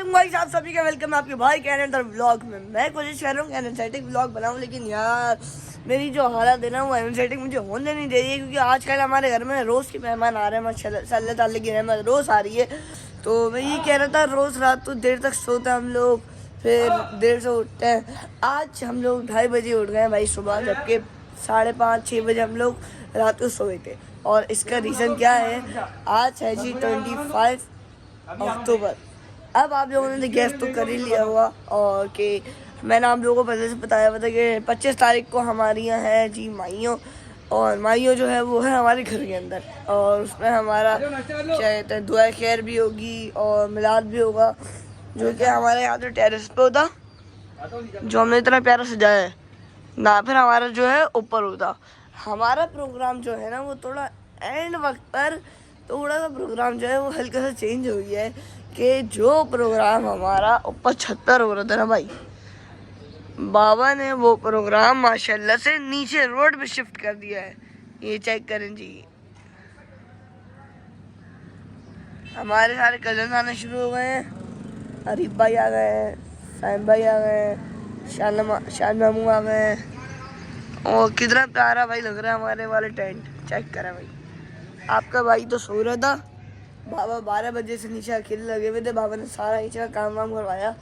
वालेकुम भाई साहब, सभी का वेलकम आपके भाई के अनदर व्लॉग में। मैं कोशिश कर रहा हूँ कि एनर्जेटिक व्लॉग बनाऊँ, लेकिन यार मेरी जो हालत है ना वो एनर्जेटिक मुझे होने नहीं दे रही है, क्योंकि आजकल हमारे घर में रोज़ के मेहमान आ रहे हैं। माशाल्लाह अल्लाह ताला की रहमत रोज़ आ रही है। तो मैं ये कह रहा था, रोज़ रात को देर तक सोते हैं हम लोग, फिर देर से उठते हैं। आज हम लोग 2:30 बजे उठ गए भाई सुबह, जबकि 5:30-6 बजे हम लोग रात को सोए थे। और इसका रीज़न क्या है, आज है जी 25 अक्टूबर। अब आप लोगों ने गैस तो कर ही लिया हुआ, और कि मैंने आप लोगों को पहले से बताया हुआ था कि 25 तारीख को हमारी यहाँ है जी माइयों। और माइयों जो है वो है हमारे घर के अंदर, और उसमें हमारा क्या कहते हैं दुआ खैर भी होगी और मिलाद भी होगा, जो कि हमारे यहाँ तो टेरेस पे होता, जो हमने इतना प्यारा सजाया है ना, फिर हमारा जो है ऊपर होता। हमारा प्रोग्राम जो है ना वो थोड़ा एंड वक्त पर थोड़ा सा प्रोग्राम जो है वो हल्का सा चेंज हो गया है, कि जो प्रोग्राम हमारा ऊपर छत पर हो रहा था ना भाई, बाबा ने वो प्रोग्राम माशाल्लाह से नीचे रोड पे शिफ्ट कर दिया है। ये चेक करें जी, हमारे सारे कजन आने शुरू हो गए हैं। अरीफ भाई आ गए हैं, साइम भाई आ गए हैं, शान मामू आ गए हैं। और कितना प्यारा भाई लग रहा है हमारे वाले टेंट। चेक करें भाई, आपका भाई तो सो रहा था, बाबा 12 बजे से नीचे अकेले लगे हुए थे। बाबा ने सारा नीचे का काम वाम करवाया,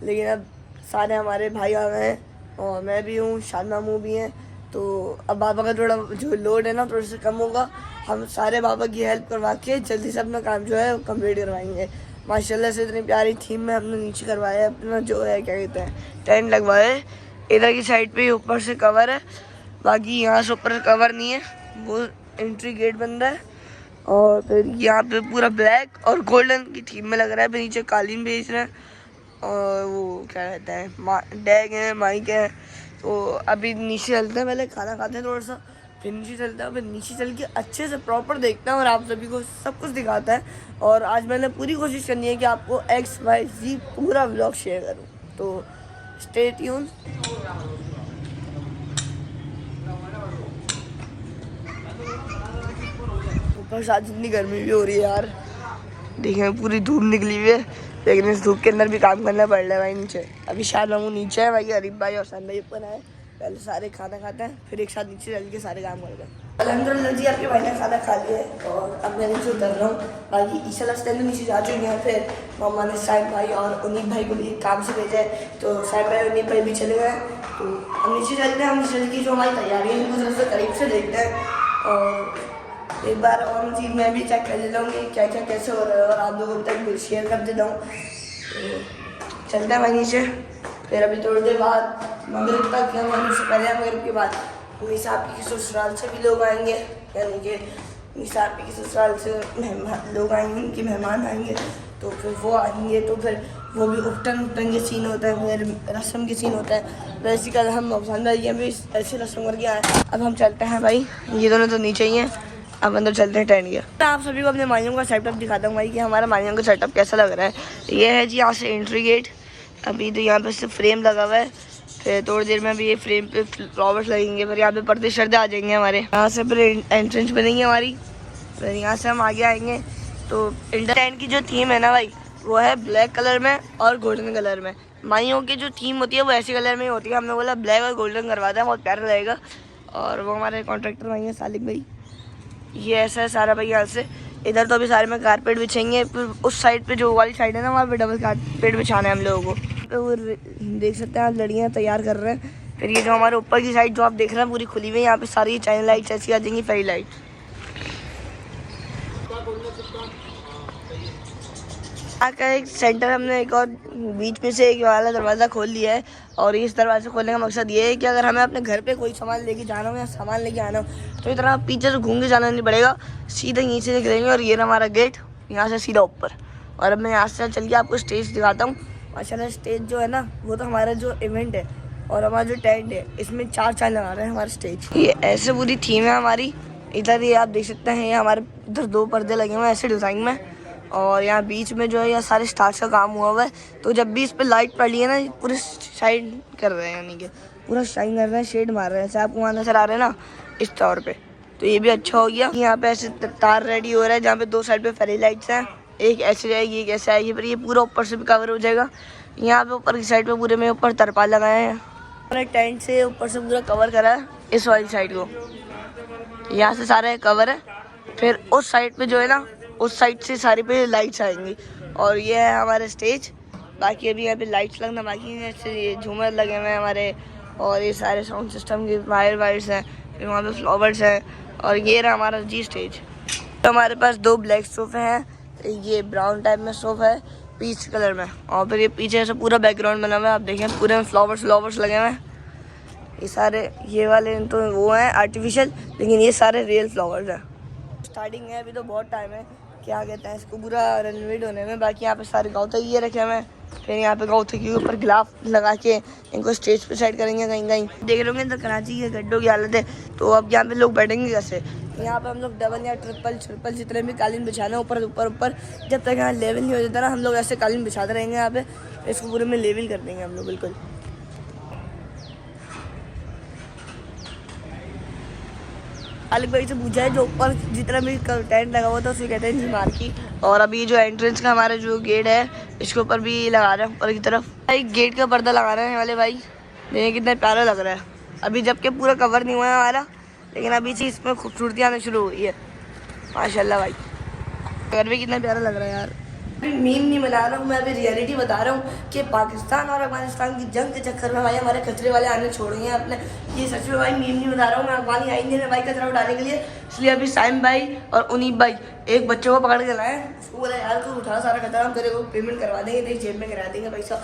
लेकिन अब सारे हमारे भाई आ गए हैं और मैं भी हूँ, शान मामू भी हैं। तो अब बाबा का थोड़ा जो लोड है ना थोड़ा सा कम होगा। हम सारे बाबा की हेल्प करवा के जल्दी से अपना काम जो है कंप्लीट करवाएंगे। माशाल्लाह से इतनी प्यारी थीम में हमने नीचे करवाया, अपना जो है क्या कहते हैं टेंट लगवाए। इधर की साइड पे ऊपर से कवर है, बाकी यहाँ से ऊपर कवर नहीं है, वो एंट्री गेट बन रहा है। और फिर यहाँ पे पूरा ब्लैक और गोल्डन की थीम में लग रहा है। फिर नीचे कालीन बेच रहे हैं, और वो क्या कहते हैं डैग है, माइक है। तो अभी नीचे चलते हैं, पहले खाना खाते हैं थोड़ा सा, फिर नीचे चलते हैं। फिर नीचे चल के अच्छे से प्रॉपर देखते हैं और आप सभी को सब कुछ दिखाता है। और आज मैंने पूरी कोशिश करनी है कि आपको XYZ पूरा व्लॉग शेयर करूँ, तो स्टे ट्यून। ऊपर साथ जितनी गर्मी भी हो रही है यार, देखें पूरी धूप निकली हुई है, लेकिन इस धूप के अंदर भी काम करना पड़ रहा है भाई। नीचे अभी शायद मामू नीचे है भाई, अरीफ भाई और सन भाई ऊपर आए। पहले सारे खाना खाते हैं, फिर एक साथ नीचे चल के सारे काम करते हैं। अल्हम्दुलिल्लाह जी, आपके भाई ने खाना खा लिया है और अब मैं नीचे उतर रहा हूँ। बाकी ईशा तो नीचे जा चुके हैं। फिर मामा ने साहिब भाई और उन्नीस भाई को भी काम से भेजा है, तो साहिब भाई उन्नीस भाई भी चले गए। तो हम नीचे चलते हैं, हम नीचे की जो हमारी तैयारी है उनको जरा करीब से देखते हैं, और एक बार और चीज़ मैं भी चेक कर लेता हूँ कि क्या क्या कैसे हो रहा है, और आप लोगों तक शेयर कर देता हूँ। तो चलते हैं भाई नीचे। फिर अभी थोड़ी देर बाद मगरिब तक या मगरिब से पहले मगरिब के बाद मीसा आपकी के ससुराल से भी लोग आएंगे, यानी कि मीसा आपकी के ससुराल से मेहमान लोग आएंगे, उनके मेहमान आएंगे। तो फिर वो आएंगे, तो फिर वो भी उपटन के सीन होता है, फिर रस्म के सीन होता है। वैसे कल हम नौसान भाई भी ऐसे रस्म करके आए। अब हम चलते हैं भाई, ये दोनों तो नीचे ही हैं, अब अंदर चलते हैं टेंट के। आप सभी को अपने माइयों का सेटअप दिखाता हूँ भाई, कि हमारा माइयों का सेटअप कैसा लग रहा है। ये है जी यहाँ से एंट्री गेट। अभी तो यहाँ पे सिर्फ फ्रेम लगा हुआ है, फिर थोड़ी देर में अभी ये फ्रेम पे फ्लावर्स लगेंगे, फिर यहाँ पे पर्दे शर्दे आ जाएंगे हमारे। यहाँ से फिर एंट्रेंस बनेगी हमारी, फिर यहाँ से हम आगे आएंगे। तो इंटर टेंट की जो थीम है ना भाई, वो है ब्लैक कलर में और गोल्डन कलर में। माइयों की जो थीम होती है वो ऐसे कलर में ही होती है। हमने बोला ब्लैक और गोल्डन करवाते हैं, बहुत प्यारा लगेगा। और वो हमारे कॉन्ट्रैक्टर भाई हैं सालिक भाई। ये ऐसा है सारा भाई। यहाँ से इधर तो अभी सारे में कारपेट बिछेंगे, फिर उस साइड पे जो वाली साइड है ना वहाँ पे डबल कारपेट बिछाना है हम लोगों को। तो वो देख सकते हैं आप, लड़ियाँ तैयार कर रहे हैं। फिर ये जो हमारे ऊपर की साइड जो आप देख रहे हैं पूरी खुली हुई है, यहाँ पे सारी चाइना लाइट्स ऐसी आ जाएंगी, फेरी लाइट। यहाँ का एक सेंटर हमने एक और बीच में से एक वाला दरवाज़ा खोल लिया है, और इस दरवाजे खोलने का मकसद ये है कि अगर हमें अपने घर पे कोई सामान लेके जाना हो या सामान लेके आना हो, तो इतना पीछे से घूम के जाना नहीं पड़ेगा, सीधे यहीं से निकलेंगे। और ये हमारा गेट, यहाँ से सीधा ऊपर। और अब मैं यहाँ से चल के आपको स्टेज दिखाता हूँ। माशाल्लाह स्टेज जो है ना वो तो हमारा जो इवेंट है और हमारा जो टेंट है, इसमें 4 चांद लगा रहे हैं हमारे स्टेज। ये ऐसे पूरी थीम है हमारी। इधर ये आप देख सकते हैं, ये हमारे इधर 2 पर्दे लगे हुए हैं ऐसे डिज़ाइन में, और यहाँ बीच में जो है यहाँ सारे स्टार्स का काम हुआ हुआ है। तो जब भी इस पर लाइट पड़ रही है ना, पूरे शाइन कर रहे हैं, यानी कि पूरा शाइन कर रहे हैं, शेड मार रहे हैं, ऐसे आपको वहाँ नजर आ रहे हैं ना इस तौर पे। तो ये भी अच्छा हो गया। यहाँ पे ऐसे तार रेडी हो रहा है, जहाँ पे 2 साइड पे फेरी लाइट्स हैं। एक ऐसे जाएगी एक ऐसे आएगी, पर ये पूरा ऊपर से भी कवर हो जाएगा। यहाँ पे ऊपर की साइड पे पूरे में ऊपर तरपाल लगाए हैं, मैंने टेंट से ऊपर से पूरा कवर करा है इस वाली साइड को। यहाँ से सारा कवर है, फिर उस साइड पे जो है ना, उस साइड से सारी पे लाइट्स आएंगी। और ये है हमारा स्टेज। बाकी अभी यहाँ पे लाइट्स लगना बाकी है, ऐसे ये झूमर लगे हुए हैं हमारे, और ये सारे साउंड सिस्टम के वायर्स हैं, फिर वहाँ पे फ्लावर्स हैं, और ये रहा हमारा जी स्टेज। तो हमारे पास 2 ब्लैक सोफे हैं, ये ब्राउन टाइप में सोफा है पीच कलर में, और फिर ये पीछे से पूरा बैकग्राउंड बना हुआ है, आप देखें पूरे में फ्लावर्स लगे हुए हैं। ये सारे ये वाले तो वो हैं आर्टिफिशियल, लेकिन ये सारे रियल फ्लावर्स हैं। स्टार्टिंग है, अभी तो बहुत टाइम है, क्या कहते हैं इसको, पूरा रेनोवेट होने में। बाकी यहाँ पे सारे गौतक ये रखे हुए हैं, फिर यहाँ पे गौतक के ऊपर गिलाफ लगा के इनको स्टेज पे सेट करेंगे। कहीं कहीं देख रहे होंगे तो कराची के गड्ढों की हालत है, तो अब यहाँ पे लोग बैठेंगे कैसे। यहाँ पे हम लोग डबल या ट्रिपल जितने भी कालीन बिछाना ऊपर ऊपर, जब तक यहाँ लेवल नहीं हो जाता ना, हम लोग ऐसे कालीन बिछाते रहेंगे यहाँ पे, इसको पूरे में लेवल कर देंगे हम लोग बिल्कुल। अलग भाई से पूछा है जो ऊपर जितना भी टेंट लगा हुआ था उसे कहते हैं नीमार की। और अभी जो एंट्रेंस का हमारा जो गेट है इसके ऊपर भी लगा रहे हैं ऊपर की तरफ, भाई गेट का पर्दा लगा रहे हैं वाले भाई, देखिए कितना प्यारा लग रहा है। अभी जबकि पूरा कवर नहीं हुआ है हमारा, लेकिन अभी से इसमें खूबसूरती आना शुरू हुई है माशाल्लाह। भाई घर भी कितना प्यारा लग रहा है यार। अभी मीम नहीं बना रहा हूँ मैं, अभी रियलिटी बता रहा हूँ कि पाकिस्तान और अफगानिस्तान की जंग के चक्कर में भाई हमारे कचरे वाले आने छोड़ेंगे अपने। ये सच में भाई मीम नहीं बता रहा हूँ मैं, अफगानी आएंगे ना भाई कचरा उठाने के लिए, इसलिए अभी साइम भाई और उनीब भाई एक बच्चे को पकड़ के लाए, उसको बोला यार तू उठा सारा कचरा, हम तेरे को पेमेंट करवा देंगे, तेरी जेब में करा देंगे पैसा,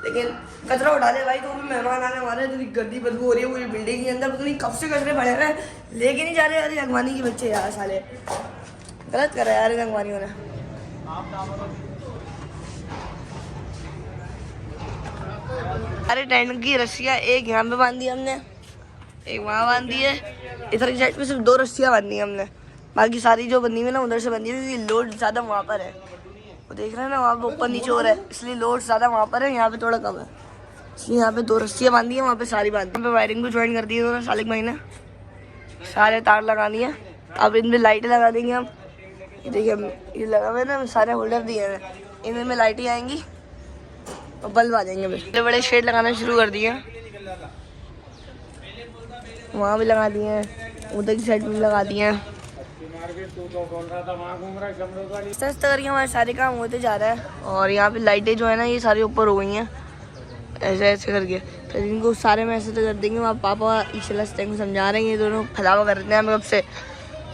लेकिन कचरा उठा दे भाई। तो भी मेहमान आने वाले, तो गंदी बदबू हो रही है पूरी बिल्डिंग के अंदर, पता नहीं कब से कचरे पड़े हैं, लेके नहीं जा रहे यार अफगानी के बच्चे यार, साले गलत कर रहे हैं यार इन अफगानियों ने। अरे टेंट की रस्सियाँ एक यहाँ पे बांध दी हमने, एक वहाँ बांध दी है, इधर की साइड पे सिर्फ 2 रस्सियाँ बांधी हैं हमने, बाकी सारी जो बंधी हुई ना उधर से बंधी हुई। लोड ज़्यादा वहाँ पर है, वो देख रहे हैं ना वहाँ पे ऊपर नीचे हो रहा है, इसलिए लोड ज़्यादा वहाँ पर है, यहाँ पे थोड़ा कम है, इसलिए यहाँ पे 2 रस्सियाँ बांधी है, वहाँ पे सारी बांधी। यहाँ पे वायरिंग भी ज्वाइन कर दी है उन्होंने सालिक भाई ने, सारे तार लगा दिए। अब इनमें लाइटें लगा देंगे हम, देखिए ये लगा हुआ है ना, सारे होल्डर दिए हैं, इनमें लाइटें आएंगी और बल्ब आ जाएंगे। बड़े बड़े शेड लगाना शुरू कर दिए, वहाँ भी लगा दिए हैं, उधर की साइड भी लगा दिए हैं। सस्ता करके हमारे सारे काम होते जा रहा है। और यहाँ पे लाइटें जो है ना ये सारी ऊपर हो गई हैं, ऐसे ऐसे करके, फिर इनको सारे में ऐसे तो कर देंगे। वहाँ पापा ईशा को समझा रहे हैं, ये दोनों फैलावा कर रहे हैं कब से।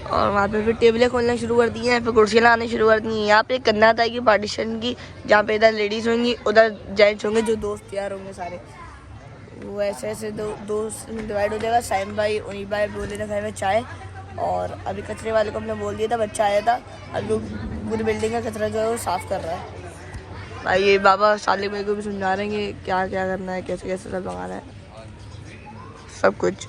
और वहाँ पे फिर टेबलें खोलना शुरू कर दी हैं, फिर कुर्सियाँ लगानी शुरू कर दी हैं। यहाँ पे कन्नात आएगी पार्टीशन की, जहाँ पे इधर लेडीज़ होंगी उधर जेंट्स होंगे, जो दोस्त यार होंगे सारे, वो ऐसे ऐसे दोस्त में डिवाइड हो जाएगा। साइम भाई उन्हीं भाई बोले ना घर में चाय, और अभी कचरे वाले को हमने बोल दिया था, बच्चा आया था, अब जो पूरी बिल्डिंग का कचरा जो है वो साफ़ कर रहा है भाई। ये बाबा सालिक भाई को भी समझा रहे हैं कि क्या क्या करना है, कैसे कैसे सब लगाना है, सब कुछ।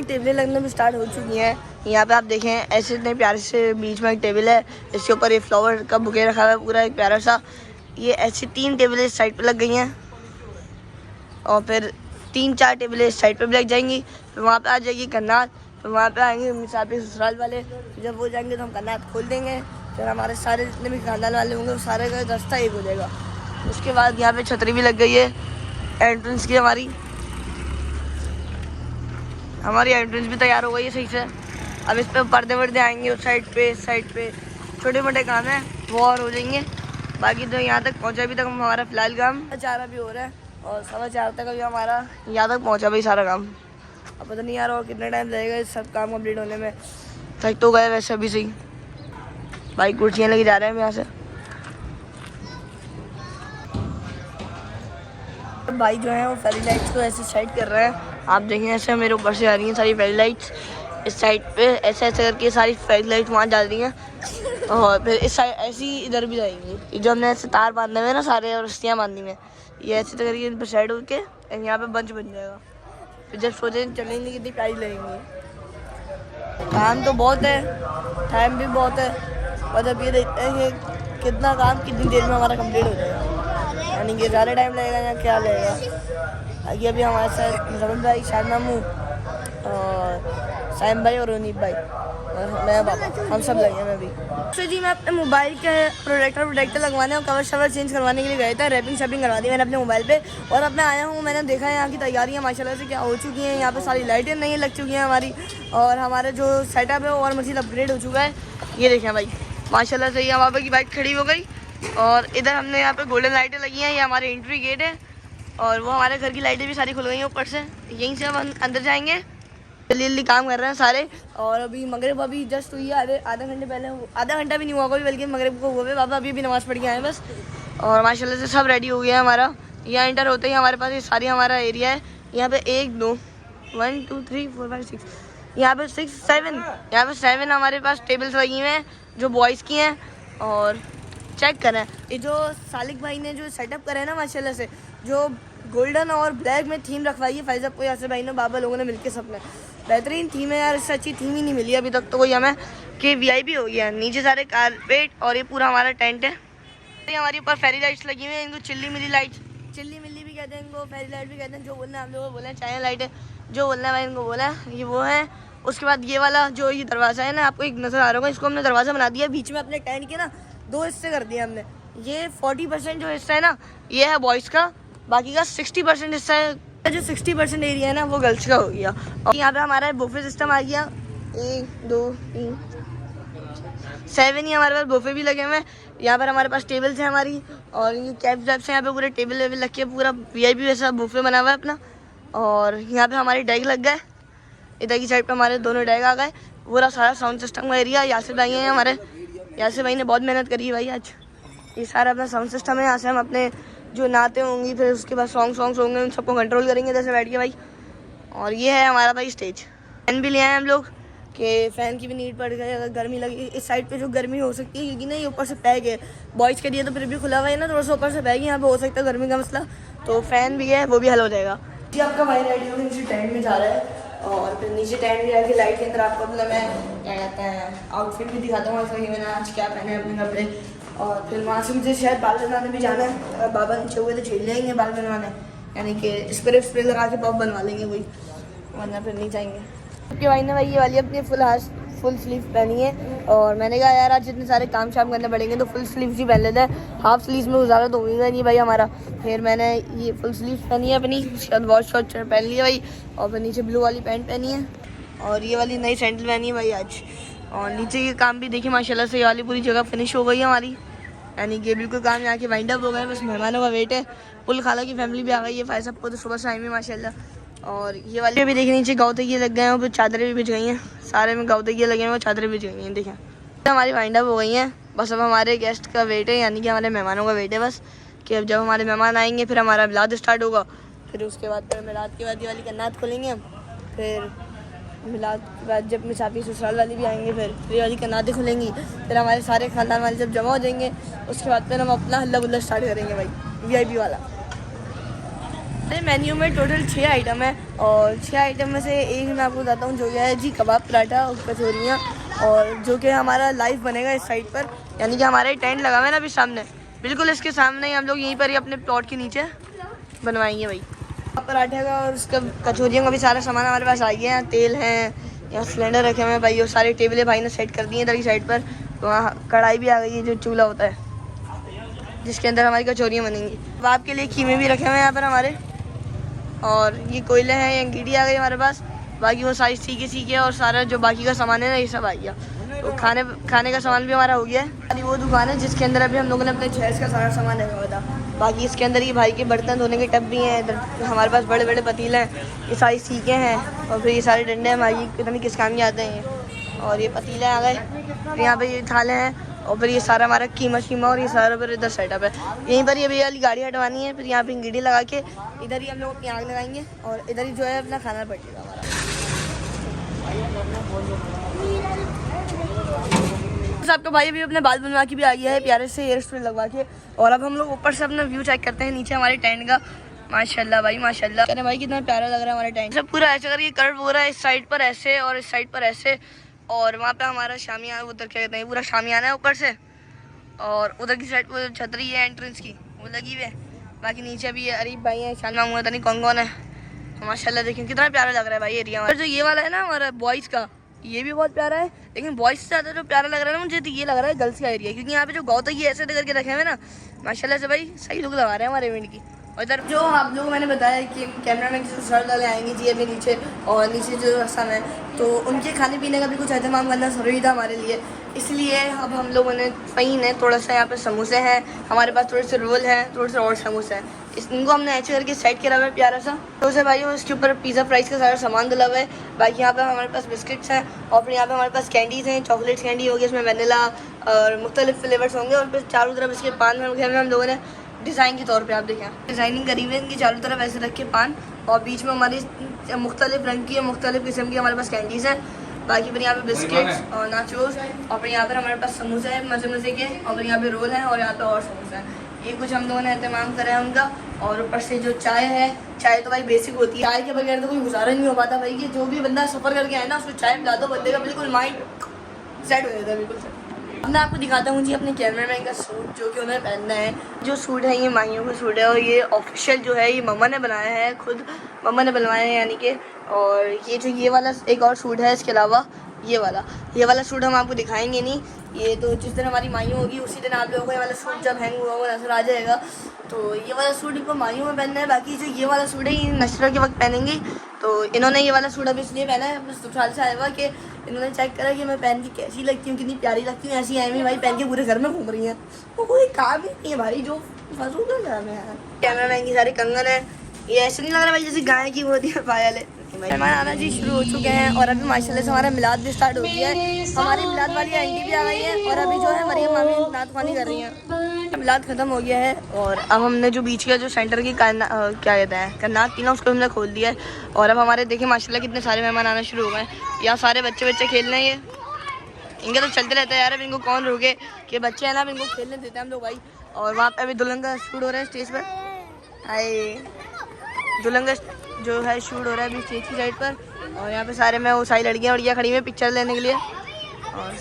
टेबलें लगने में स्टार्ट हो चुकी हैं। यहाँ पे आप देखें ऐसे इतने प्यारे से बीच में एक टेबल है, इसके ऊपर ये फ्लावर का बुके रखा हुआ है पूरा एक प्यारा सा। ये ऐसी 3 टेबलें इस साइड पे लग गई हैं, और फिर 3-4 टेबलें इस साइड पे भी लग जाएंगी। फिर वहाँ पे आ जाएगी कन्नात, फिर वहाँ पे आएंगे मुसाफिर ससुराल वाले, जब वो जाएंगे तो हम कन्नात खोल देंगे, फिर हमारे सारे जितने भी खानदान वाले होंगे वो सारे का रास्ता एक हो जाएगा। उसके बाद यहाँ पे छतरी भी लग गई है एंट्रेंस की, हमारी एंट्रेंस भी तैयार हो गई है सही से। अब इस पे पर्दे वर्दे आएंगे उस साइड पे, इस साइड पे छोटे मोटे काम हैं वो और हो जाएंगे। बाकी तो यहाँ तक पहुँचा अभी तक हमारा फ़िलहाल काम 4 अभी हो रहा है, और 4:15 तक अभी हमारा यहाँ तक पहुँचा भाई सारा काम। अब पता नहीं यार और कितना टाइम लगेगा इस सब काम कंप्लीट होने में। थक तो गए वैसे अभी से ही भाई, कुर्सियाँ लेके जा रहे हैं हम यहाँ से। भाई जो है वो फेरी लाइट्स को ऐसे साइड कर रहे हैं, आप देखें ऐसे मेरे ऊपर से आ रही हैं सारी फेरी लाइट्स इस साइड पे, ऐसे ऐसे करके सारी फेरी लाइट्स वहाँ डाल रही हैं, और फिर इस साइड ऐसी इधर भी जाएंगी। जो हमने ऐसे तार बांधे हुए ना सारे और रस्सियाँ बांधी हुई हैं, ये ऐसे करके इन पर साइड होके यहाँ पे बंच बन जाएगा। फिर जब सोचे चलेंगे कितनी प्राइस लगेंगे। काम तो बहुत है, टाइम भी बहुत है, और जब ये देखते हैं कि कितना काम कितनी देर में हमारा कंप्लीट हो जाएगा। यानी कि ज़्यादा टाइम लगेगा या क्या लगेगा। आगे अभी हमारे साथ रमन भाई, शाद मामू और साइम भाई और रोनीत भाई और मैं पापा, हम सब लगे हैं। मैं भी तो जी मैं अपने मोबाइल के प्रोटेक्टर लगवाने और कवर शवर चेंज करवाने के लिए गया था। रैपिंग शैपिंग करवा दी मैंने अपने मोबाइल पे और अब मैं आया हूँ। मैंने देखा है यहाँ की तैयारियाँ माशाल्लाह से क्या हो चुकी हैं। यहाँ पे सारी लाइटें नहीं लग चुकी हैं हमारी और हमारा जो सेटअप है वो और मज़ीद अपग्रेड हो चुका है। ये देखें भाई माशाल्लाह से यहाँ वहाँ की बाइक खड़ी हो गई और इधर हमने यहाँ पे गोल्डन लाइटें लगी हैं। ये हमारे एंट्री गेट है और वो हमारे घर की लाइटें भी सारी खुल गई हैं ऊपर से। यहीं से हम अंदर जाएंगे। जल्दी जल्दी काम कर रहे हैं सारे और अभी मगरिब अभी जस्ट हुई है, आधा घंटे पहले, आधा घंटा भी नहीं हुआ कोई, बल्कि मगरिब को हुए बाबा अभी नमाज़ पढ़ के आए बस। और माशाल्लाह से सब रेडी हो गया है हमारा। यहाँ इंटर होते ही हमारे पास ये सारी हमारा एरिया है। यहाँ पे 1 2 1 2 3 4 5 6 यहाँ पे 6 7 यहाँ पे 7 हमारे पास टेबल्स लगी हुए हैं जो बॉयज़ की हैं। और चेक करें ये जो सालिक भाई ने जो सेटअप करा है ना माशाल्लाह से, जो गोल्डन और ब्लैक में थीम रखवाई है फैज़ब को यासिर भाई ने, बाबा लोगों ने मिलकर सबने बेहतरीन थीम है यार। इससे अच्छी थीम ही नहीं मिली अभी तक तो कोई हमें कि वीआईपी हो गया। नीचे सारे कारपेट और ये पूरा हमारा टेंट है। ये हमारे ऊपर फेरी लाइट्स लगी हुई हैं, इनको चिल्ली मिली लाइट्स, चिल्ली मिली भी कहते हैं इनको, फेरी लाइट भी कहते हैं। जो बोलना है हम लोग को बोले, चाइना लाइट है जो बोलना है भाई इनको बोला है, ये वो है। उसके बाद ये वाला जो ये दरवाज़ा है ना, आपको एक नज़र आ रहा होगा, इसको हमने दरवाज़ा बना दिया बीच में अपने टेंट के ना 2 हिस्से कर दिए हमने। ये 40% जो हिस्सा है ना ये है बॉयज़ का, बाकी का 60% हिस्सा है, जो 60% एरिया है ना वो गर्ल्स का हो गया। और यहाँ पे हमारा बुफे सिस्टम आ गया, 1 2 3 7 ही हमारे पास बुफे भी लगे हुए हैं। यहाँ पर हमारे पास टेबल्स हैं हमारी और ये कैप्स वैप्स हैं। यहाँ पे पूरे टेबल वेबल रख के पूरा वीआईपी वैसा बुफे बना हुआ है अपना। और यहाँ पे हमारे डेग लग गए, इधर की साइड पे हमारे दोनों डेग आ गए। पूरा सारा साउंड सिस्टम का एरिया यासिर भाई हैं हमारे, यासिर भाई ने बहुत मेहनत करी है भाई आज। ये सारा अपना साउंड सिस्टम है, यहाँ से हम अपने जो नाते होंगी फिर उसके बाद सॉन्ग्स होंगे उन सबको कंट्रोल करेंगे इधर से बैठ के भाई। और ये है हमारा भाई स्टेज। फैन भी ले आए हम लोग कि फ़ैन की भी नीड पड़ गई अगर गर्मी लगी इस साइड पे, जो गर्मी हो सकती है क्योंकि ना ये ऊपर से पैक है। बॉयज़ के लिए तो फिर भी खुला हुआ है ना, थोड़ा सा ऊपर से पैक है, यहाँ पे हो सकता है गर्मी का मसला, तो फ़ैन भी है वो भी हल हो जाएगा जी। आपका भाई रेडी होकर नीचे टेंट में जा रहा है और फिर नीचे टेंट में जाके लाइट के अंदर आपको मतलब मैं क्या कहते हैं आउटफिट भी दिखाता हूँ कि मैंने आज क्या पहने अपने कपड़े। और फिर वहाँ से मुझे शायद बाल बनवाने भी जाना है। अगर बाबा नीचे हुए तो झेल जाएंगे बाल बनवाने, यानी कि स्प्रे लगा के पॉप बनवा लेंगे वही, वरना फिर नहीं जाएंगे। आपके भाई ने भाई ये वाली अपनी फुल स्लीव पहनी है और मैंने कहा यार आज जितने सारे काम शाम करने पड़ेंगे तो फुल स्लीव ही पहन लेते हैं, हाफ स्लीव में गुजारा तो होगा नहीं भाई हमारा। फिर मैंने ये फुल स्लीव पहनी है अपनी, उसके बाद वॉच शॉट पहन लिया भाई और फिर नीचे ब्लू वाली पैंट पहनी है और ये वाली नई सैंडल पहनी है भाई आज। और नीचे ये काम भी देखिए माशाल्लाह से ये वाली पूरी जगह फिनिश हो गई है हमारी, यानी कि बिल्कुल काम यहाँ के वाइंड अप हो गए। बस मेहमानों का वेट है। पुल खाला की फैमिली भी आ गई है, भाई साहब को तो सुबह से आई में माशाल्लाह। और ये वाली भी देखिए नीचे गाँव तकिए लग गए हैं, फिर चादरें भी बिछ गई हैं, सारे में गाँव तकिए लगे हैं वो चादरें बिछ गई हैं देखें। हमारी वाइंड अप हो गई हैं, बस अब हमारे गेस्ट का वेट है, यानी कि हमारे मेहमानों का वेट है बस, कि अब जब हमारे मेहमान आएंगे फिर हमारा मिलाद स्टार्ट होगा। फिर उसके बाद फिर मिलाद के बाद ये वाली कन्नात खोलेंगे हम, फिर मिलाद के बाद जब मुसाफिर ससुराल वाली भी आएंगे फिर ये वाली कन्नातें खुलेंगी। फिर हमारे सारे ख़ानदान वाले जब जमा हो जाएंगे उसके बाद फिर हम अपना हल्ला गुल्ला स्टार्ट करेंगे भाई वीआईपी वाला। मेरे मेन्यू में टोटल 6 आइटम है और 6 आइटम में से एक मैं आपको बताता हूँ जो है जी कबाब पराठा और कचौरियाँ, और जो कि हमारा लाइव बनेगा इस साइड पर, यानी कि हमारे टेंट लगा हुआ है ना अभी सामने, बिल्कुल इसके सामने ही हम लोग यहीं पर ही अपने प्लॉट के नीचे बनवाएंगे भाई पराठे का। और उसका कचौरियों का भी सारा सामान हमारे पास आ गया है, तेल है, यहाँ सिलेंडर रखे हुए हैं भाई और सारी टेबलें भाई ने सेट कर दी हैं इधर की साइड पर। तो वहाँ कढ़ाई भी आ गई है जो चूल्हा होता है जिसके अंदर हमारी कचौरियाँ बनेंगी। कबाब के लिए कीमे भी रखे हुए हैं यहाँ पर हमारे, और ये कोयले हैं, ये अंगीठी आ गई हमारे पास, बाकी वो साइज सीखे और सारा जो बाकी का सामान है ना ये सब आ गया। तो खाने का सामान भी हमारा हो गया है। अभी वो दुकान है जिसके अंदर अभी हम लोगों ने अपने जहेज़ का सारा सामान रखा हुआ था। बाकी इसके अंदर ये भाई के बर्तन धोने के टब भी हैं, इधर हमारे पास बड़े बड़े पतीले हैं, ये सारी सीखे हैं, और फिर ये सारे डंडे हैं भाई पता नहीं किस काम में आते हैं। और ये पतीले आ गए, फिर यहाँ पे ये थाले हैं, और फिर ये सारा हमारा कीमा शीमा और ये सारा फिर इधर सेटअप है। यहीं पर ये भैया वाली गाड़ी हटवानी है, फिर यहाँ पे इंग्रेडिएंट लगा के इधर ही हम लोग अपनी आग लगाएंगे और इधर ही जो है अपना खाना पड़ेगा हमारा। आपका भाई अभी अपने बाल बनवा के भी आ गया है प्यारे से हेयर स्टाइल लगवा के, और अब हम लोग ऊपर से अपना व्यू चेक करते हैं नीचे हमारे टेंट का। माशाल्लाह भाई माशाल्लाह, कहने भाई कितना प्यारा लग रहा है हमारा टेंट। सब पूरा ऐसे करके कर्व हो रहा है, इस साइड पर ऐसे और इस साइड पर ऐसे, और वहाँ पे हमारा शामियाना उधर क्या कहते हैं पूरा शामियाना है ऊपर से, और उधर की साइड पर छतरी है एंट्रेंस की वो लगी हुई है। बाकी नीचे भी अरीब भाई है, शान मामू पता नहीं कौन कौन है। माशाल्लाह देखिए कितना प्यारा लग रहा है भाई एरिया। और जो ये वाला है ना हमारा बॉयज़ का, ये भी बहुत प्यारा है, लेकिन बॉयज़ से ज़्यादा जो प्यारा लग रहा है ना मुझे तो ये लग रहा है गर्ल्स का एरिया, क्योंकि यहाँ पे जो गौतम ये ऐसे करके रखे हुए ना माशाल्लाह से भाई सही लुक लगा रहे हैं हमारे इवेंट की। और इधर जो आप लोग मैंने बताया कि कैमरा मैन के सर डाले आएंगे जी अभी नीचे, और नीचे जो रसम है तो उनके खाने पीने का भी कुछ एहतमाम करना ज़रूरी था हमारे लिए, इसलिए अब हम लोगों ने फ़हीन है थोड़ा सा, यहाँ पे समोसे हैं हमारे पास, थोड़े से रोल हैं, थोड़े से और समोसे हैं, इनको हमने ऐसे करके सेट करा हुआ है प्यारा सा। तो उसे भाई इसके ऊपर पिज़्ज़ा फ्राइज़ का सारा सामान डला हुआ है। बाकी यहाँ पे हमारे पास बिस्किट्स हैं, और फिर यहाँ पे हमारे पास कैंडीज़ हैं, चॉकलेट कैंडी होगी, इसमें वनीला और मुख्तलिफ फ्लेवर्स होंगे, और फिर चारों तरफ इसके पान में हम लोगों ने डिज़ाइन के तौर पे आप देखें डिज़ाइनिंग करी हुई है इनकी चारों तरफ ऐसे रख के पान, और बीच में हमारी मुख्तलिफ रंग की मुख्तलिफ किस्म की हमारे पास कैंडीज़ हैं। बाकी फिर यहाँ पे बिस्किट्स और नाचोस, और फिर यहाँ पर हमारे पास समोसे हैं मज़े मज़े के, और फिर यहाँ पे रोल हैं, और यहाँ पे और समोसे हैं। ये कुछ हम लोगों ने एहतमाम करा है उनका। और ऊपर से जो चाय है, चाय तो भाई बेसिक होती है, चाय के बगैर तो कोई गुजारा नहीं हो पाता भाई, कि जो भी बंदा सफ़र करके आए ना उसको चाय पिला दो, बंदे का बिल्कुल माइंड सेट हो जाता है बिल्कुल सेट। अब मैं आपको दिखाता हूँ जी अपने कैमरामैन का सूट जो कि उन्हें पहनना है। जो सूट है ये माइयों का सूट है, और ये ऑफिशियल जो है ये मम्मा ने बनाया है, खुद मम्मा ने बनवाया है यानी कि। और ये जो ये वाला एक और सूट है इसके अलावा ये वाला सूट हम आपको दिखाएंगे नहीं, ये तो जिस दिन हमारी माइयों होगी उसी दिन आप लोगों को ये वाला सूट जब हैंग हुआ वो नजर आ जाएगा। तो ये वाला सूट इनको माइयों में पहनना है, बाकी जो ये वाला सूट है ये नशरा के वक्त पहनेंगे। तो इन्होंने ये वाला सूट अभी इसलिए पहना है, अपने ससुराल से आया हुआ कि इन्होंने चेक करा कि मैं पहन के कैसी लगती हूँ, कितनी प्यारी लगती हूँ। ऐसी आई भाई पहन के पूरे घर में घूम रही हैं, वो कोई काम ही नहीं है भाई, जो फजूल का काम है। कैमरा मैन की सारे कंगन है, ये ऐसे नहीं लग रहा भाई जैसे गाय की होती है पायल है। मेहमान आना जी शुरू हो चुके हैं, और अभी माशाल्लाह से हमारा मिलाद भी स्टार्ट हो गया है। हमारी मिलाद वाली आंटी भी आ गई है, और अभी जो है मरियम मामी नात ख्वानी कर रही हैं। मिलाद ख़त्म हो गया है, और अब हमने जो बीच का जो सेंटर की क्या कहता है कन्नात थी ना, उसको हमने खोल दिया है। और अब हमारे देखिए माशाल्लाह कितने सारे मेहमान आना शुरू हो गए हैं। यहाँ सारे बच्चे खेल रहे हैं, ये इनके तो चलते रहते हैं यार, अब इनको कौन रोके कि बच्चे हैं ना, अब इनको खेलने देते हैं हम लोग भाई। और वहाँ पे अभी दुल्हन का शूट हो रहा है स्टेज पर, हाय दुल्हन का जो है शूट हो रहा है अभी स्टेज की साइड पर। और यहाँ पे सारे में वो सारी लड़कियाँ खड़ी हुई हैं पिक्चर लेने के लिए। और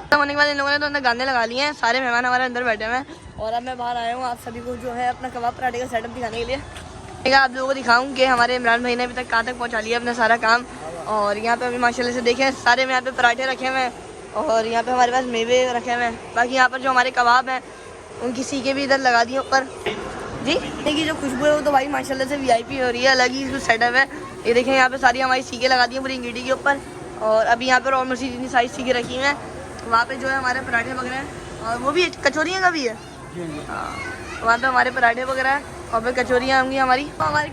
खत्म होने के बाद इन लोगों ने तो अंदर गाने लगा लिए हैं, सारे मेहमान हमारे अंदर बैठे हुए हैं। और अब मैं बाहर आया हूँ आप सभी को जो है अपना कबाब पराठे का सेटअप दिखाने के लिए। आप लोगों को दिखाऊँ कि हमारे इमरान भाई ने अभी तक कहाँ तक पहुँचा लिया अपना सारा काम। और यहाँ पे अभी माशाल्लाह से देखें सारे में यहाँ पे पराठे रखे हुए हैं, और यहाँ पे हमारे पास मेवे रखे हुए हैं। बाकी यहाँ पर जो हमारे कबाब हैं उनकी सीखे भी इधर लगा दिए ऊपर जी। देखिए जो खुशबू है वो तो भाई माशाल्लाह से वीआईपी हो रही है, अलग ही जो सेटअप है। ये देखें यहाँ पे सारी हमारी सीखे लगा दी हैं पूरी इंगीडी के ऊपर। और अभी यहाँ पर और मसीद इतनी सारी सीखे रखी हुई हैं, वहाँ पे जो है हमारे पराठे वगैरह हैं, और वो भी कचौरियाँ का भी है। हाँ वहाँ पे हमारे पराठे वगैरह हैं, और फिर कचौरियाँ होंगी हमारी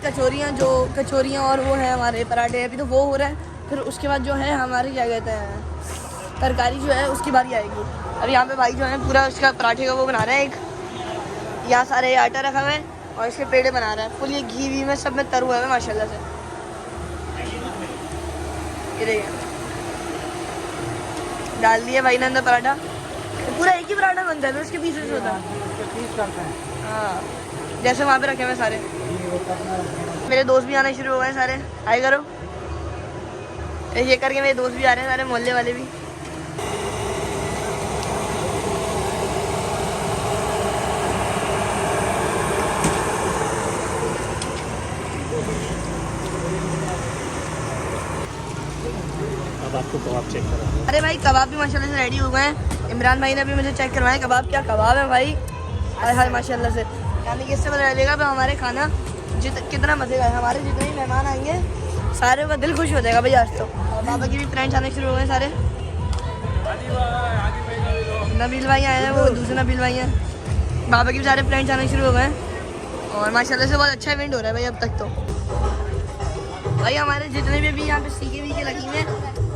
कचौरियाँ और वो है हमारे पराठे। अभी तो वो हो रहा है, फिर उसके बाद जो है हमारे क्या कहते हैं तरकारी जो है उसकी बारी आएगी। अब यहाँ पे भाई जो है पूरा उसका पराठे का वो बना रहे हैं, एक यहाँ सारे आटा रखा हुआ है और इसके पेड़े बना रहा है फुल, ये घी वी में सब में तर हुआ है माशाल्लाह से। ये देखिए डाल दिया भाई ने अंदर पराठा, तो पूरा एक ही पराठा बनता है, उसके पीसेस होता है। हाँ जैसे वहाँ पे रखे हुए सारे मेरे दोस्त भी आना शुरू हो गए सारे, आए करो ये करके मेरे दोस्त भी आ रहे हैं सारे, मोहल्ले वाले भी। अब आपको कबाब चेक करा। अरे भाई कबाब भी माशाल्लाह से रेडी हो गए हैं, इमरान भाई ने भी मुझे चेक करवाया कबाब, क्या कबाब है भाई, हाय माशाल्लाह से। यानी कि इससे पता चलेगा भाई हमारे खाना कितना मजे का है। हमारे जितने भी मेहमान आएंगे सारे का दिल खुश हो जाएगा भाई आज तो। और बाबा की भी फ्रेंड्स आने शुरू हो गए सारे, नबील भाई आए हैं, वो दूसरे नबील भाई हैं, बाबा के भी सारे फ्रेंड्स आने शुरू हो गए हैं। और माशाल्लाह से बहुत अच्छा इवेंट हो रहा है भाई अब तक तो। भाई हमारे जितने भी अभी यहाँ पे सीखे वीके लगी हुई हैं,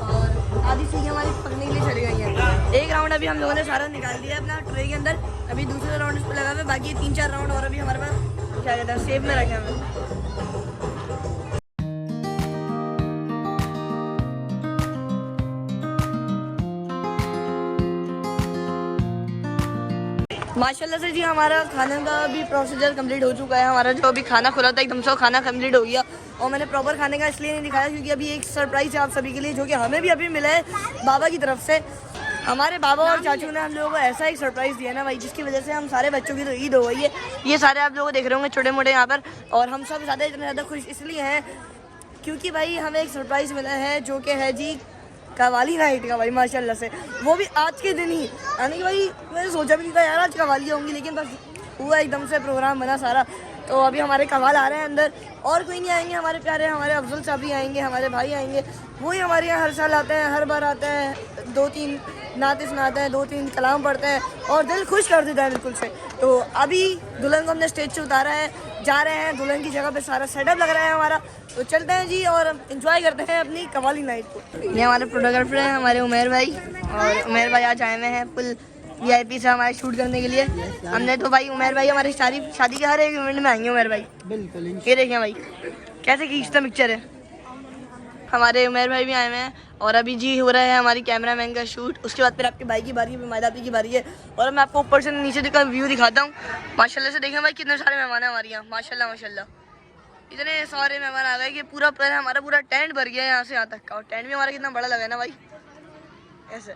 और आधी सीखें हमारी पकने के लिए चली गई हैं। एक राउंड अभी हम लोगों ने सारा निकाल दिया है अपना ट्रे के अंदर, अभी दूसरे राउंड इस पर लगा हुआ है, बाकी 3-4 राउंड और अभी हमारे पास क्या कहते हैं सेब में रखे हुए। माशाल्लाह से जी हमारा खाने का भी प्रोसीजर कंप्लीट हो चुका है। हमारा जो अभी खाना खुला था एकदम से खाना कंप्लीट हो गया, और मैंने प्रॉपर खाने का इसलिए नहीं दिखाया क्योंकि अभी एक सरप्राइज़ है आप सभी के लिए, जो कि हमें भी अभी मिला है बाबा की तरफ से। हमारे बाबा और चाचू ने हम लोगों को ऐसा एक सरप्राइज़ दिया ना भाई, जिसकी वजह से हम सारे बच्चों की तो ईद हो गई है। ये सारे आप लोगों को देख रहे होंगे छोटे मोटे यहाँ पर, और हम सब ज़्यादा इतने ज़्यादा खुश इसलिए हैं क्योंकि भाई हमें एक सरप्राइज़ मिला है, जो कि है जी कवाली नाइट का भाई, माशाल्लाह से। वो भी आज के दिन ही, यानी कि भाई मैंने सोचा भी नहीं था यार आज कवाली होंगी, लेकिन बस हुआ एकदम से प्रोग्राम बना सारा। तो अभी हमारे कवाल आ रहे हैं अंदर, और कोई नहीं आएंगे हमारे प्यारे, हमारे अफजल साहब भी आएंगे, हमारे भाई आएंगे। वही हमारे यहाँ हर साल आते हैं, हर बार आते हैं, 2-3 नाते सुनाते हैं, 2-3 कलाम पढ़ते हैं और दिल खुश कर देता है बिल्कुल से। तो अभी दुल्हन को हमने स्टेज से उतारा है, जा रहे हैं दुल्हन की जगह पे, सारा सेटअप लग रहा है हमारा। तो चलते हैं जी और एंजॉय करते हैं अपनी कवाली नाइट को। ये हमारे फोटोग्राफर हैं हमारे उमेर भाई, और उमेर भाई आज आए हुए हैं फुल VIP से हमारे शूट करने के लिए। हमने तो भाई उमेर भाई हमारी शादी के हर एक इवेंट में आएंगे उमेर भाई, बिल्कुल। ये देखें भाई कैसे खींचता पिक्चर है। हमारे उमेर भाई भी आए हुए हैं और अभी जी हो रहा है हमारी कैमरामैन का शूट। उसके बाद फिर आपके भाई की बारी है, फिर मायदा की बारी है। और मैं आपको ऊपर से नीचे का व्यू दिखाता हूँ। माशाल्लाह से देखें भाई कितने सारे मेहमान हैं हमारे यहाँ, माशाल्लाह माशाल्लाह। इतने सारे मेहमान आ गए कि पूरा हमारा पूरा टेंट भर गया है यहाँ से यहाँ तक का। और टेंट भी हमारा कितना बड़ा लगा है ना भाई, ऐसे।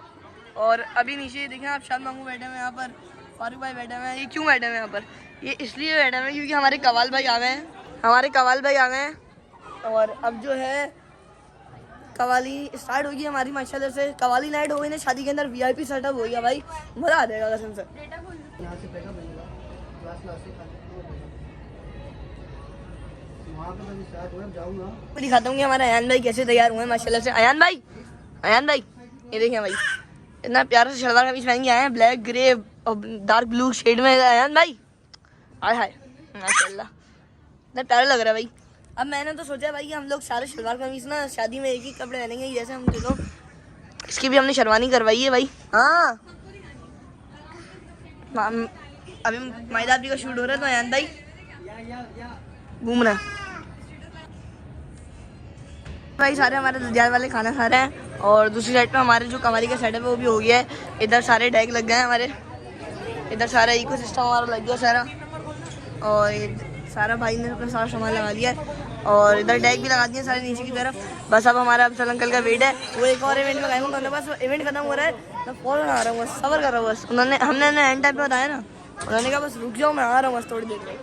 और अभी नीचे देखें आप, शाद मामू बैठे हुए हैं यहाँ पर, फारूक भाई बैठे हुए हैं। ये क्यों बैठे हुए हैं यहाँ पर? ये इसलिए बैठे हुए हैं क्योंकि हमारे कवाल भाई आ गए हैं, और अब जो है कवाली स्टार्ट होगी हमारी माशाल्लाह से। कवाली नाइट हो गई ना शादी के अंदर, VIP सेटअप हो गया भाई, मज़ा आ जाएगा कसम से। दिखाता हूँ कि हमारे अयान भाई कैसे तैयार हुए हैं माशाल्लाह से। अयान भाई ये देखें भाई इतना प्यारा सा शलवार कमीज पहन के आए हैं, ब्लैक ग्रे और डार्क ब्लू शेड में। अयान भाई आय हाय माशाल्लाह इतना प्यारा लग रहा है भाई। अब मैंने तो सोचा भाई कि हम लोग सारे शलवार कमीज ना शादी में एक ही कपड़े पहनेंगे, जैसे हम दोनों। इसकी भी हमने शेरवानी करवाई है भाई। हाँ अभी मायदा का शूट हो रहा है तो अयान भाई घूम रहा है भाई। सारे हमारे दज्जाल वाले खाना खा रहे हैं और दूसरी साइड पे हमारे जो कवाली का सेटअप है वो भी हो गया है। इधर सारे डेक लग गए हैं हमारे, इधर सारा इको सिस्टम हमारा लग गया सारा, और सारा भाई ने अपना सारा सामान लगा लिया है। और इधर डेक भी लगा दिए सारे नीचे की तरफ। बस अब हमारा अफसल अंकल का वेट है, वो एक और इवेंट में गए उन्होंने, बस इवेंट खत्म हो रहा है, मैं फ़ौरन आ रहा हूँ, बस सबर कर रहा हूँ बस। हमने एंड टाइम पे बताया ना, उन्होंने कहा बस रुक जाओ मैं आ रहा हूँ बस थोड़ी देर में।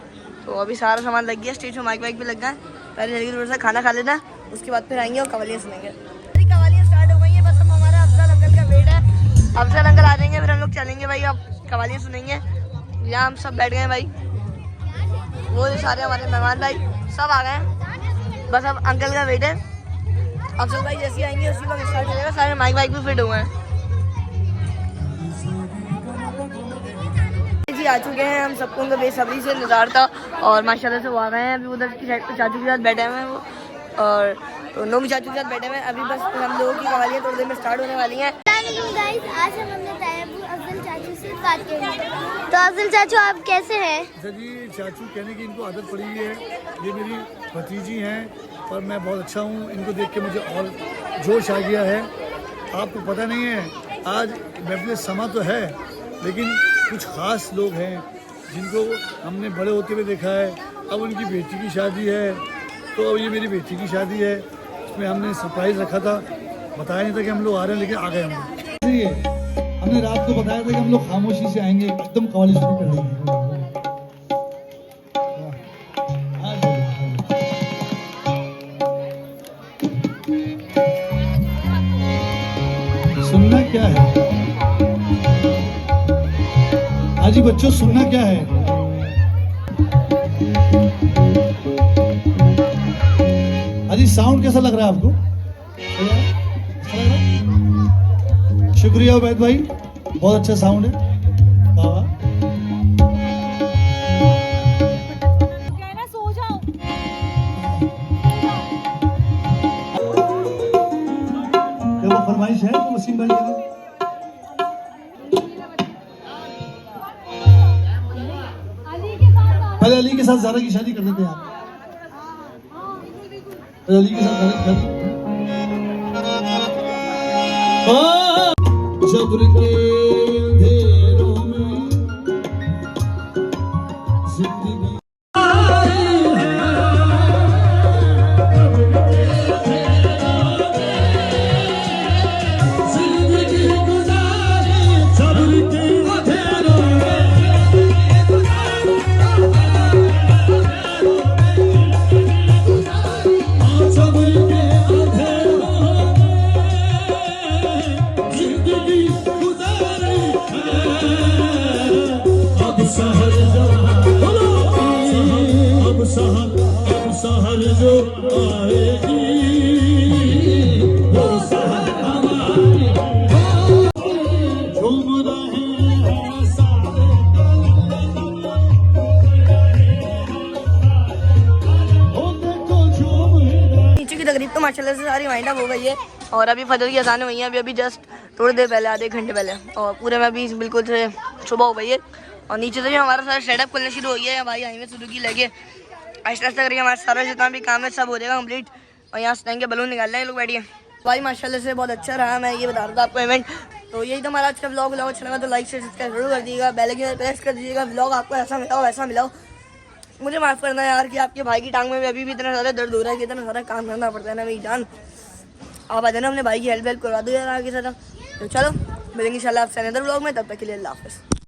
तो अभी सारा सामान लग गया, स्टेज में माइक वाइक भी लग गया है। पहले जल्दी थोड़ा सा खाना खा लेना, उसके बाद फिर आएंगे और कवालियाँ सुनेंगे। कवालियाँ स्टार्ट हो गई हैं, बस अब हमारा अफसल अंकल का वेट है। अफसल अंकल आ जाएंगे फिर हम लोग चलेंगे भाई, अब कवालियाँ सुनेंगे। यहाँ हम सब बैठ गए हैं भाई, वो सारे हमारे मेहमान भाई सब आ गए हैं, बस अब अंकल का वेट है। अफसल भाई जैसे आएंगे उसी वक्त स्टार्ट हो जाएगा। सारे माइक वाइक भी फिट हुए हैं जी, आ चुके हैं हम। सबको उनका बेसब्री से इंतजार था और माशाल्लाह से वो आ गए हैं। अभी उधर की साइड पे चाचू के साथ बैठे हुए हैं वो, और तो नोमी चाचू के साथ बैठे हुए हैं। अभी बस हम लोगों की कवालियाँ थोड़ी देर में स्टार्ट होने वाली हैं। आज हम अपने अफजल चाचू से बात करेंगे। तो अफजल चाचू आप कैसे हैं? जी चाचू कहने की इनको आदत पड़ी हुई है, ये मेरी भतीजी हैं और मैं बहुत अच्छा हूँ। इनको देख के मुझे और जोश आ गया है। आपको पता नहीं है आज महफिल समा तो है, लेकिन कुछ ख़ास लोग हैं जिनको हमने बड़े होते हुए देखा है। अब उनकी बेटी की शादी है, तो अब ये मेरी बेटी की शादी है। इसमें हमने सरप्राइज़ रखा था, बताया नहीं था कि हम लोग आ रहे हैं, लेकिन आ गए हम लोग। हमने रात को बताया था कि हम लोग खामोशी से आएंगे, एकदम कवाली शुरू कर देंगे। सुनना क्या है हाजी बच्चों, सुनना क्या है? हाजी साउंड कैसा लग रहा है आपको? शुक्रिया उबैद भाई, बहुत अच्छा साउंड है। सो जाओ। क्या वो फरमाइश है तो वसीम भाई की? पहले अली के साथ ज़ारा की शादी कर देते हैं आप। अली के साथ ज़ारा की शादी। जबर के अंधेरों में जिंदगी जिंदगी गुजार सहर जो आएगी वो सहर हमारी झूम रहे हैं सारे ओ देखो झूम रहे। नीचे की तकरीब तो माशाल्लाह से सारी वाइंड अप हो गई है और अभी फजर की अज़ान हुई है अभी जस्ट थोड़ी देर पहले, आधे घंटे पहले, और पूरे में अभी बिल्कुल से सुबह हो गई है और नीचे से भी हमारा सारा सेटअप खुलना शुरू हो गया है। भाई आई में शुरू की लगे आहिस्ता आहिस्ता करके हमारा सारा जितना भी काम है सब हो जाएगा कंप्लीट और यहाँ से बलून निकाल रहे हैं लोग बैठिए। भाई माशाल्लाह से बहुत अच्छा रहा, मैं ये बता रहा था आपको इवेंट। तो यही था हमारा आज का व्लॉग अच्छा लगा तो लाइक शेयर सब्सक्राइब जरूर कर दीजिएगा, बेल आइकन प्रेस कर दीजिएगा। व्लॉग आपको ऐसा मिला हो वैसा मिला हो, मुझे माफ़ करना यार कि आपके भाई की टांग में भी अभी भी इतना ज़्यादा दर्द हो रहा है कि इतना सारा काम करना पड़ता है ना मेरी जान। आप आ जाना अपने भाई की हेल्प करवा दो यार आगे से। तो चलो मिलेंगे इंशाल्लाह आपसे अनदर व्लॉग में, तब तक के लिए अल्लाह हाफ़िज़।